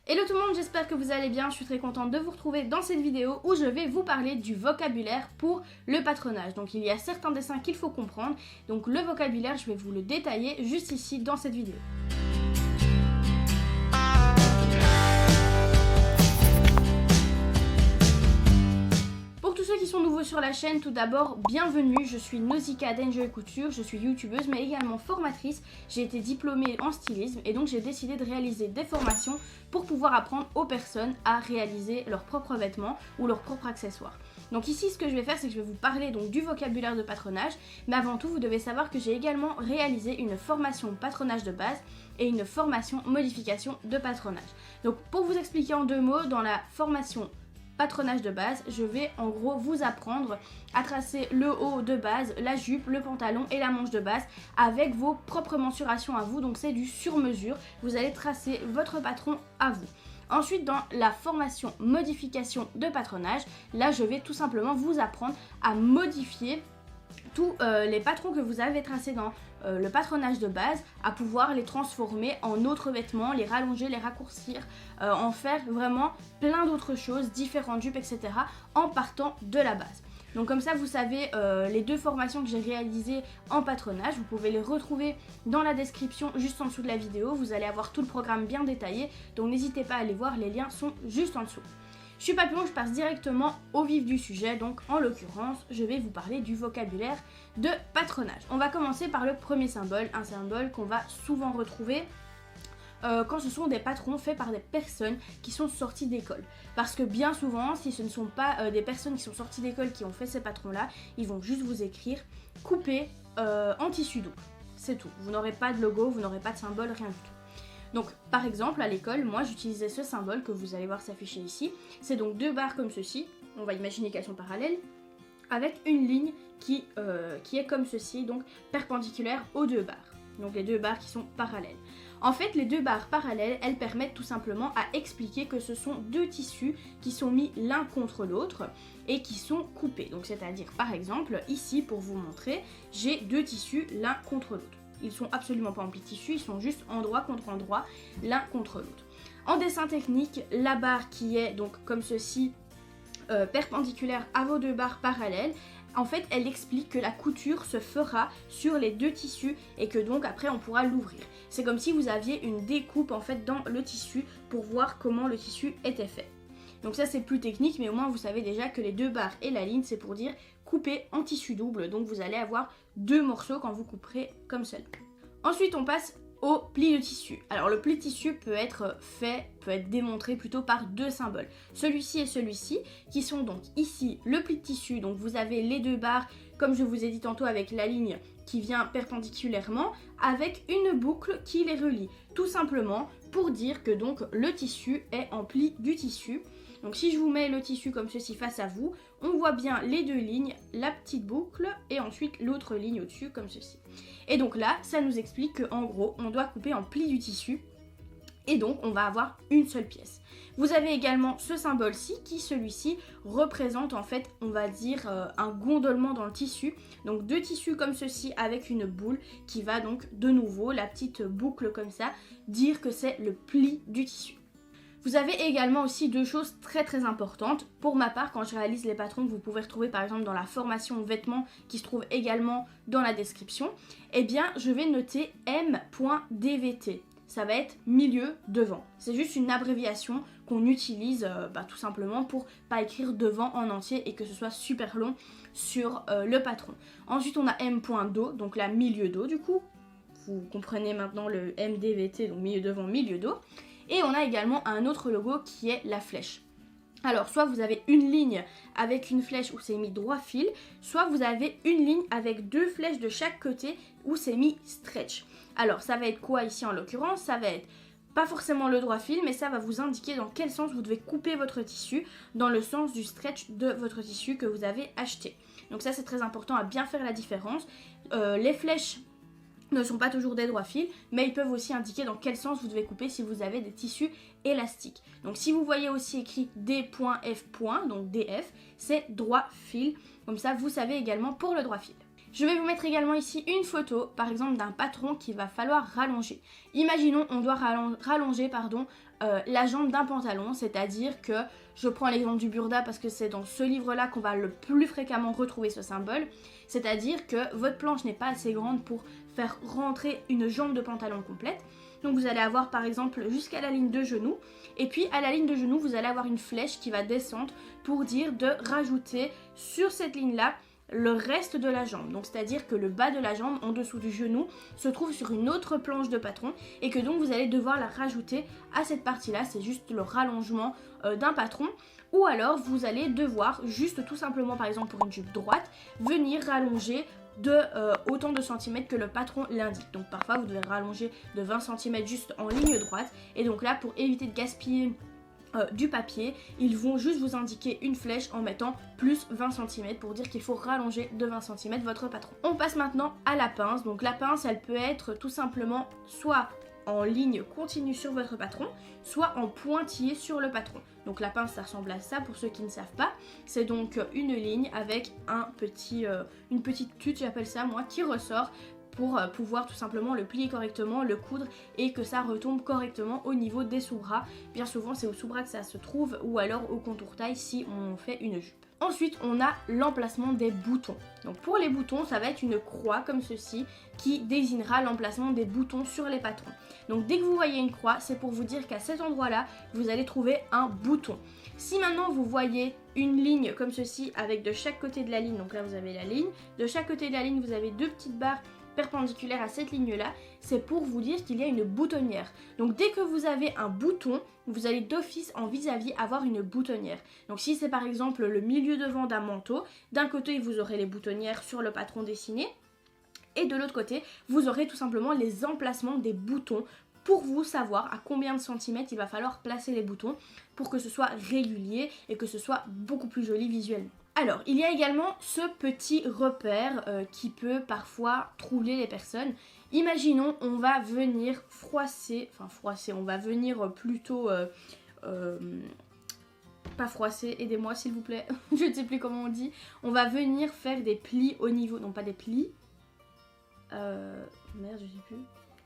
Hello tout le monde, j'espère que vous allez bien, je suis très contente de vous retrouver dans cette vidéo où je vais vous parler du vocabulaire pour le patronage. Donc il y a certains dessins qu'il faut comprendre, donc le vocabulaire je vais vous le détailler juste ici dans cette vidéo. Pour tous ceux qui sont nouveaux sur la chaîne, tout d'abord, bienvenue, je suis Nausicaa d'Enjoy Couture, je suis youtubeuse mais également formatrice, j'ai été diplômée en stylisme et donc j'ai décidé de réaliser des formations pour pouvoir apprendre aux personnes à réaliser leurs propres vêtements ou leurs propres accessoires. Donc ici ce que je vais faire c'est que je vais vous parler donc du vocabulaire de patronage, mais avant tout vous devez savoir que j'ai également réalisé une formation patronage de base et une formation modification de patronage. Donc pour vous expliquer en deux mots, dans la formation patronage de base, je vais en gros vous apprendre à tracer le haut de base, la jupe, le pantalon et la manche de base avec vos propres mensurations à vous, donc c'est du sur mesure, vous allez tracer votre patron à vous. Ensuite dans la formation modification de patronage, là je vais tout simplement vous apprendre à modifier tous les patrons que vous avez tracés dans le patronage de base, à pouvoir les transformer en autres vêtements, les rallonger, les raccourcir, en faire vraiment plein d'autres choses, différentes jupes, etc. en partant de la base. Donc comme ça vous savez les deux formations que j'ai réalisées en patronage, vous pouvez les retrouver dans la description juste en dessous de la vidéo, vous allez avoir tout le programme bien détaillé, donc n'hésitez pas à aller voir, les liens sont juste en dessous. Je suis pas plus long, je passe directement au vif du sujet, donc en l'occurrence, je vais vous parler du vocabulaire de patronage. On va commencer par le premier symbole, un symbole qu'on va souvent retrouver quand ce sont des patrons faits par des personnes qui sont sorties d'école. Parce que bien souvent, si ce ne sont pas des personnes qui sont sorties d'école qui ont fait ces patrons-là, ils vont juste vous écrire coupé en tissu double. C'est tout, vous n'aurez pas de logo, vous n'aurez pas de symbole, rien du tout. Donc par exemple à l'école, moi j'utilisais ce symbole que vous allez voir s'afficher ici. C'est donc deux barres comme ceci, on va imaginer qu'elles sont parallèles, avec une ligne qui est comme ceci, donc perpendiculaire aux deux barres. Donc les deux barres qui sont parallèles. En fait les deux barres parallèles, elles permettent tout simplement à expliquer que ce sont deux tissus qui sont mis l'un contre l'autre et qui sont coupés. Donc c'est-à-dire par exemple ici pour vous montrer, j'ai deux tissus l'un contre l'autre. Ils sont absolument pas en pli tissu, ils sont juste endroit contre endroit, l'un contre l'autre. En dessin technique, la barre qui est donc comme ceci, perpendiculaire à vos deux barres parallèles, en fait elle explique que la couture se fera sur les deux tissus et que donc après on pourra l'ouvrir. C'est comme si vous aviez une découpe en fait dans le tissu pour voir comment le tissu était fait. Donc ça c'est plus technique, mais au moins vous savez déjà que les deux barres et la ligne c'est pour dire couper en tissu double, donc vous allez avoir deux morceaux quand vous couperez comme cela. Ensuite on passe au pli de tissu. Alors le pli de tissu peut être démontré plutôt par deux symboles. Celui-ci et celui-ci qui sont donc ici le pli de tissu, donc vous avez les deux barres comme je vous ai dit tantôt avec la ligne qui vient perpendiculairement avec une boucle qui les relie. Tout simplement pour dire que donc le tissu est en pli du tissu. Donc si je vous mets le tissu comme ceci face à vous, on voit bien les deux lignes, la petite boucle et ensuite l'autre ligne au-dessus comme ceci. Et donc là, ça nous explique qu'en gros, on doit couper en pli du tissu et donc on va avoir une seule pièce. Vous avez également ce symbole-ci qui, celui-ci, représente en fait, on va dire, un gondolement dans le tissu. Donc deux tissus comme ceci avec une boule qui va donc de nouveau, la petite boucle comme ça, dire que c'est le pli du tissu. Vous avez également aussi deux choses très très importantes. Pour ma part, quand je réalise les patrons que vous pouvez retrouver par exemple dans la formation vêtements qui se trouve également dans la description, eh bien je vais noter M.DVT. Ça va être milieu devant. C'est juste une abréviation qu'on utilise tout simplement pour pas écrire devant en entier et que ce soit super long sur le patron. Ensuite on a M.Do, donc la milieu dos du coup. Vous comprenez maintenant le MDVT, donc milieu devant, milieu dos. Et on a également un autre logo qui est la flèche. Alors soit vous avez une ligne avec une flèche où c'est mis droit fil, soit vous avez une ligne avec deux flèches de chaque côté où c'est mis stretch. Alors ça va être quoi ici en l'occurrence? Ça va être pas forcément le droit fil, mais ça va vous indiquer dans quel sens vous devez couper votre tissu, dans le sens du stretch de votre tissu que vous avez acheté. Donc ça c'est très important à bien faire la différence. Les flèches ne sont pas toujours des droits fils, mais ils peuvent aussi indiquer dans quel sens vous devez couper si vous avez des tissus élastiques. Donc si vous voyez aussi écrit D.F, donc DF, c'est droit fil, comme ça vous savez également pour le droit fil. Je vais vous mettre également ici une photo, par exemple d'un patron qu'il va falloir rallonger. Imaginons on doit rallonger la jambe d'un pantalon, c'est-à-dire que, je prends l'exemple du burda parce que c'est dans ce livre-là qu'on va le plus fréquemment retrouver ce symbole, c'est-à-dire que votre planche n'est pas assez grande pour faire rentrer une jambe de pantalon complète. Donc vous allez avoir par exemple jusqu'à la ligne de genou, et puis à la ligne de genou vous allez avoir une flèche qui va descendre pour dire de rajouter sur cette ligne-là le reste de la jambe. Donc c'est à dire que le bas de la jambe en dessous du genou se trouve sur une autre planche de patron et que donc vous allez devoir la rajouter à cette partie là, c'est juste le rallongement d'un patron. Ou alors vous allez devoir juste tout simplement par exemple pour une jupe droite venir rallonger de autant de centimètres que le patron l'indique. Donc parfois vous devez rallonger de 20 cm juste en ligne droite, et donc là pour éviter de gaspiller du papier, ils vont juste vous indiquer une flèche en mettant plus 20 cm pour dire qu'il faut rallonger de 20 cm votre patron. On passe maintenant à la pince. Donc la pince elle peut être tout simplement soit en ligne continue sur votre patron, soit en pointillé sur le patron. Donc la pince ça ressemble à ça pour ceux qui ne savent pas. C'est donc une ligne avec une petite tute, j'appelle ça moi, qui ressort pour pouvoir tout simplement le plier correctement, le coudre et que ça retombe correctement au niveau des sous-bras. Bien souvent c'est au sous-bras que ça se trouve ou alors au contour taille si on fait une jupe. Ensuite on a l'emplacement des boutons. Donc pour les boutons ça va être une croix comme ceci qui désignera l'emplacement des boutons sur les patrons. Donc dès que vous voyez une croix c'est pour vous dire qu'à cet endroit là vous allez trouver un bouton. Si maintenant vous voyez une ligne comme ceci avec de chaque côté de la ligne, donc là vous avez la ligne, de chaque côté de la ligne vous avez deux petites barres perpendiculaire à cette ligne là, c'est pour vous dire qu'il y a une boutonnière. Donc dès que vous avez un bouton, vous allez d'office en vis-à-vis avoir une boutonnière. Donc si c'est par exemple le milieu devant d'un manteau, d'un côté vous aurez les boutonnières sur le patron dessiné, et de l'autre côté vous aurez tout simplement les emplacements des boutons pour vous savoir à combien de centimètres il va falloir placer les boutons pour que ce soit régulier et que ce soit beaucoup plus joli visuellement. Alors, il y a également ce petit repère qui peut parfois troubler les personnes. Imaginons, on va venir on va venir plutôt... pas froisser, aidez-moi s'il vous plaît, je ne sais plus comment on dit. On va venir faire des plis au niveau, non pas des plis, merde je sais plus,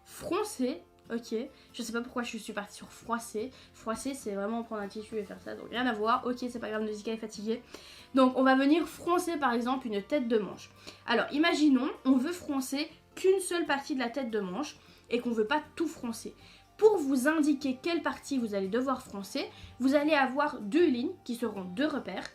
froncer. Ok, je sais pas pourquoi je suis partie sur froisser. Froisser c'est vraiment prendre un tissu et faire ça, donc rien à voir. Ok, c'est pas grave, Nausicaa est fatiguée. Donc on va venir froncer par exemple une tête de manche. Alors imaginons, on veut froncer qu'une seule partie de la tête de manche et qu'on veut pas tout froncer. Pour vous indiquer quelle partie vous allez devoir froncer, vous allez avoir deux lignes qui seront deux repères.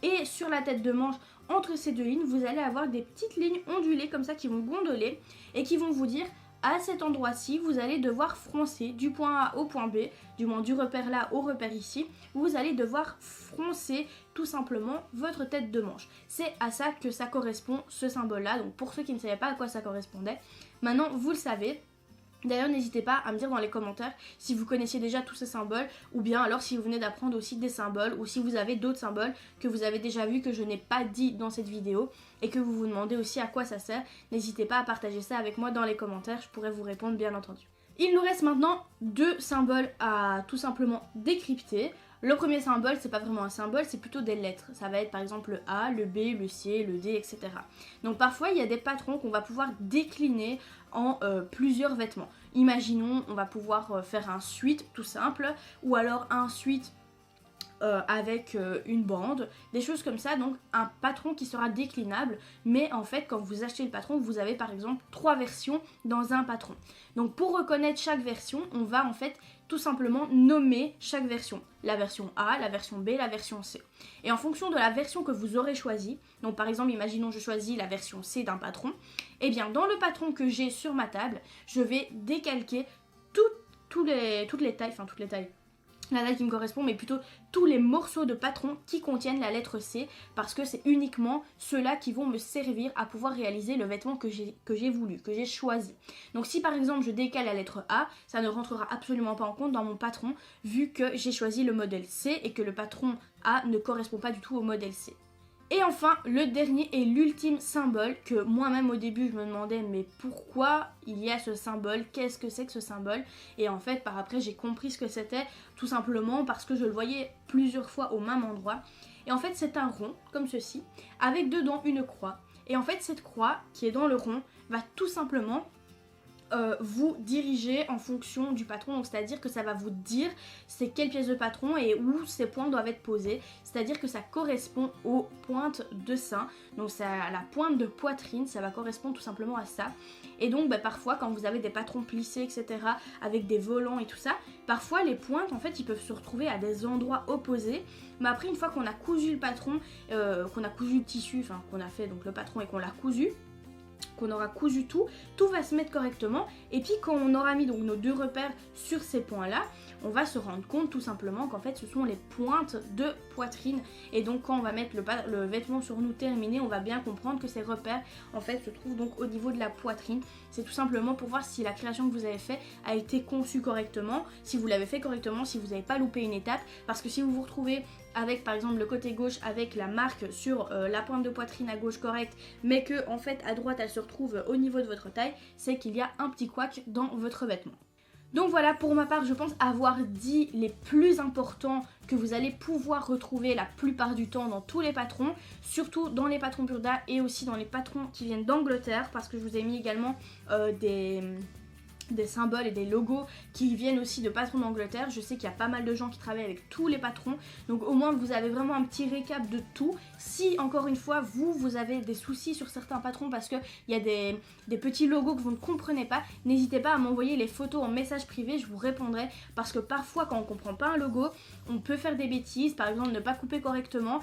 Et sur la tête de manche, entre ces deux lignes, vous allez avoir des petites lignes ondulées comme ça qui vont gondoler et qui vont vous dire... à cet endroit-ci, vous allez devoir froncer du point A au point B, du moins du repère là au repère ici. Vous allez devoir froncer tout simplement votre tête de manche. C'est à ça que ça correspond ce symbole-là. Donc pour ceux qui ne savaient pas à quoi ça correspondait, maintenant vous le savez. D'ailleurs n'hésitez pas à me dire dans les commentaires si vous connaissiez déjà tous ces symboles ou bien alors si vous venez d'apprendre aussi des symboles ou si vous avez d'autres symboles que vous avez déjà vus que je n'ai pas dit dans cette vidéo et que vous vous demandez aussi à quoi ça sert. N'hésitez pas à partager ça avec moi dans les commentaires, je pourrais vous répondre bien entendu. Il nous reste maintenant deux symboles à tout simplement décrypter. Le premier symbole, c'est pas vraiment un symbole, c'est plutôt des lettres. Ça va être par exemple le A, le B, le C, le D, etc. Donc parfois, il y a des patrons qu'on va pouvoir décliner en plusieurs vêtements. Imaginons, on va pouvoir faire un sweat tout simple, ou alors un sweat avec une bande, des choses comme ça, donc un patron qui sera déclinable, mais en fait quand vous achetez le patron, vous avez par exemple 3 versions dans un patron. Donc pour reconnaître chaque version, on va en fait tout simplement nommer chaque version. La version A, la version B, la version C. Et en fonction de la version que vous aurez choisie, donc par exemple imaginons je choisis la version C d'un patron, et bien dans le patron que j'ai sur ma table, je vais décalquer toutes les tailles, la taille qui me correspond, mais plutôt tous les morceaux de patron qui contiennent la lettre C, parce que c'est uniquement ceux-là qui vont me servir à pouvoir réaliser le vêtement que j'ai voulu, que j'ai choisi. Donc si par exemple je décale la lettre A, ça ne rentrera absolument pas en compte dans mon patron, vu que j'ai choisi le modèle C et que le patron A ne correspond pas du tout au modèle C. Et enfin, le dernier et l'ultime symbole que moi-même au début je me demandais mais pourquoi il y a ce symbole, qu'est-ce que c'est que ce symbole? Et en fait par après j'ai compris ce que c'était, tout simplement parce que je le voyais plusieurs fois au même endroit. Et en fait c'est un rond comme ceci, avec dedans une croix. Et en fait cette croix qui est dans le rond va tout simplement vous diriger en fonction du patron, donc c'est-à-dire que ça va vous dire c'est quelle pièce de patron et où ces points doivent être posés, c'est-à-dire que ça correspond aux pointes de sein, donc ça, la pointe de poitrine, ça va correspondre tout simplement à ça. Et donc parfois quand vous avez des patrons plissés etc, avec des volants et tout ça, parfois les pointes en fait ils peuvent se retrouver à des endroits opposés, mais après une fois qu'on a cousu le patron, qu'on a cousu le tissu, enfin qu'on a fait donc le patron et qu'on l'a cousu, qu'on aura cousu tout va se mettre correctement. Et puis quand on aura mis donc nos deux repères sur ces points là, on va se rendre compte tout simplement qu'en fait ce sont les pointes de poitrine. Et donc quand on va mettre le vêtement sur nous terminé, on va bien comprendre que ces repères en fait se trouvent donc au niveau de la poitrine. C'est tout simplement pour voir si la création que vous avez fait a été conçue correctement, si vous l'avez fait correctement, si vous n'avez pas loupé une étape. Parce que si vous vous retrouvez avec par exemple le côté gauche avec la marque sur la pointe de poitrine à gauche correcte, mais que en fait à droite elle se retrouve au niveau de votre taille, c'est qu'il y a un petit couac dans votre vêtement. Donc voilà, pour ma part je pense avoir dit les plus importants que vous allez pouvoir retrouver la plupart du temps dans tous les patrons, surtout dans les patrons Burda et aussi dans les patrons qui viennent d'Angleterre, parce que je vous ai mis également des symboles et des logos qui viennent aussi de patrons d'Angleterre. Je sais qu'il y a pas mal de gens qui travaillent avec tous les patrons, donc au moins vous avez vraiment un petit récap de tout. Si encore une fois vous avez des soucis sur certains patrons parce qu'il y a des petits logos que vous ne comprenez pas, n'hésitez pas à m'envoyer les photos en message privé, je vous répondrai, parce que parfois quand on comprend pas un logo, on peut faire des bêtises, par exemple ne pas couper correctement,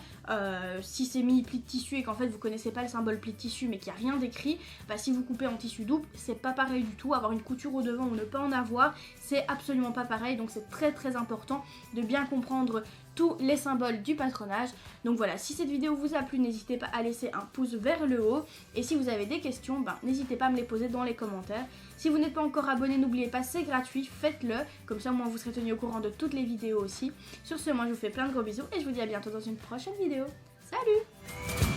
si c'est mis pli de tissu et qu'en fait vous connaissez pas le symbole pli de tissu mais qu'il n'y a rien d'écrit, si vous coupez en tissu double, c'est pas pareil du tout. Avoir une couture au devant ou ne pas en avoir, c'est absolument pas pareil, donc c'est très important de bien comprendre tous les symboles du patronage. Donc voilà, si cette vidéo vous a plu, n'hésitez pas à laisser un pouce vers le haut, et si vous avez des questions, n'hésitez pas à me les poser dans les commentaires. Si vous n'êtes pas encore abonné, n'oubliez pas, c'est gratuit, faites-le, comme ça moi vous serez tenu au courant de toutes les vidéos aussi. Sur ce, moi je vous fais plein de gros bisous et je vous dis à bientôt dans une prochaine vidéo. Salut!